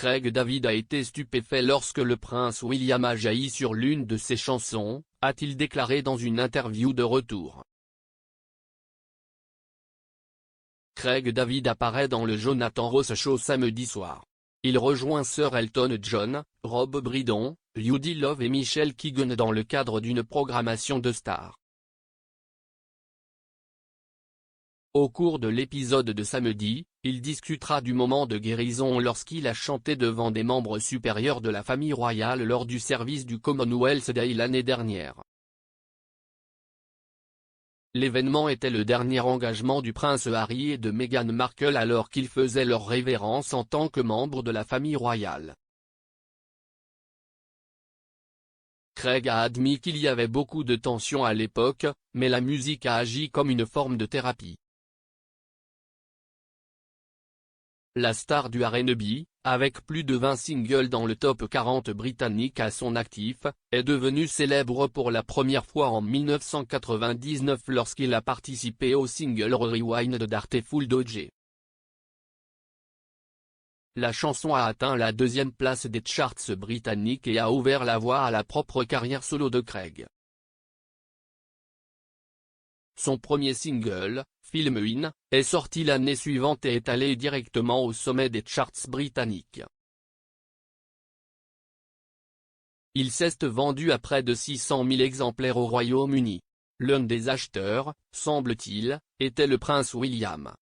Craig David a été stupéfait lorsque le prince William a jailli sur l'une de ses chansons, a-t-il déclaré dans une interview de retour. Craig David apparaît dans le Jonathan Ross Show samedi soir. Il rejoint Sir Elton John, Rob Brydon, Judy Love et Michelle Keegan dans le cadre d'une programmation de stars. Au cours de l'épisode de samedi, il discutera du moment de guérison lorsqu'il a chanté devant des membres supérieurs de la famille royale lors du service du Commonwealth Day l'année dernière. L'événement était le dernier engagement du prince Harry et de Meghan Markle alors qu'ils faisaient leur révérence en tant que membres de la famille royale. Craig a admis qu'il y avait beaucoup de tensions à l'époque, mais la musique a agi comme une forme de thérapie. La star du R&B, avec plus de 20 singles dans le top 40 britannique à son actif, est devenu célèbre pour la première fois en 1999 lorsqu'il a participé au single Rewind d'Artful Dodger. La chanson a atteint la deuxième place des charts britanniques et a ouvert la voie à la propre carrière solo de Craig. Son premier single, Film In, est sorti l'année suivante et est allé directement au sommet des charts britanniques. Il s'est vendu à près de 600 000 exemplaires au Royaume-Uni. L'un des acheteurs, semble-t-il, était le prince William.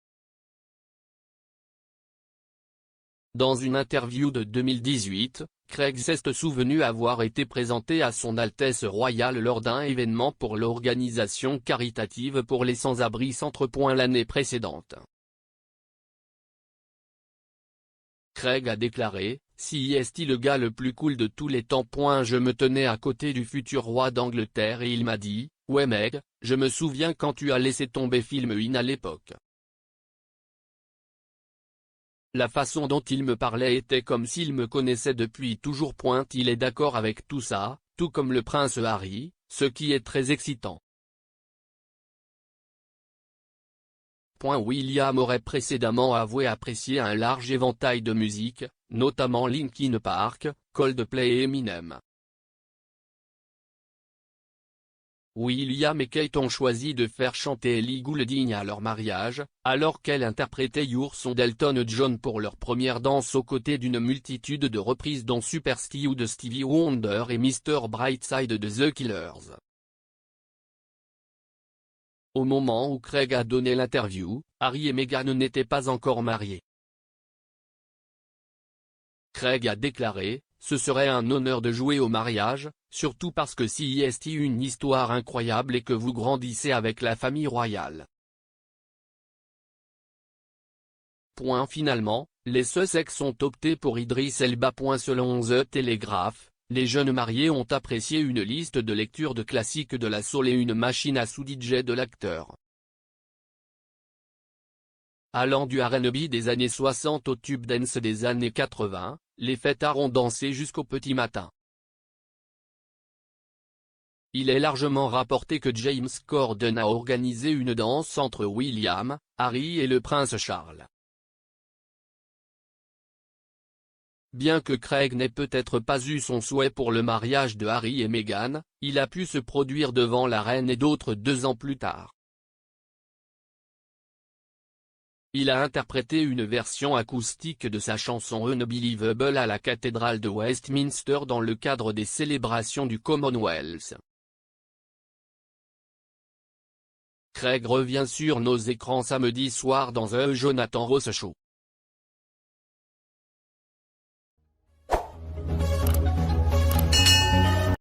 Dans une interview de 2018, Craig s'est souvenu avoir été présenté à Son Altesse Royale lors d'un événement pour l'organisation caritative pour les sans-abri l'année précédente. Craig a déclaré, « Si est le gars le plus cool de tous les temps. Je me tenais à côté du futur roi d'Angleterre et il m'a dit, ouais Meg, je me souviens quand tu as laissé tomber Film In à l'époque. La façon dont il me parlait était comme s'il me connaissait depuis toujours. Il est d'accord avec tout ça, tout comme le prince Harry, ce qui est très excitant. » William aurait précédemment avoué apprécier un large éventail de musique, notamment Linkin Park, Coldplay et Eminem. William et Kate ont choisi de faire chanter Ellie Goulding à leur mariage, alors qu'elle interprétait Your Song d'Elton John pour leur première danse aux côtés d'une multitude de reprises dont Superstar de Stevie Wonder et Mr. Brightside de The Killers. Au moment où Craig a donné l'interview, Harry et Meghan n'étaient pas encore mariés. Craig a déclaré, « Ce serait un honneur de jouer au mariage, surtout parce que c'est une histoire incroyable et que vous grandissez avec la famille royale. » Finalement, les Sussex ont opté pour Idris Elba. Selon The Telegraph, les jeunes mariés ont apprécié une liste de lecture de classiques de la soul et une machine à sous-DJ de l'acteur. Allant du R&B des années 60 au tube dance des années 80, les fêtards ont dansé jusqu'au petit matin. Il est largement rapporté que James Corden a organisé une danse entre William, Harry et le prince Charles. Bien que Craig n'ait peut-être pas eu son souhait pour le mariage de Harry et Meghan, il a pu se produire devant la reine et d'autres 2 ans plus tard. Il a interprété une version acoustique de sa chanson Unbelievable à la cathédrale de Westminster dans le cadre des célébrations du Commonwealth. Craig revient sur nos écrans samedi soir dans The Jonathan Ross Show.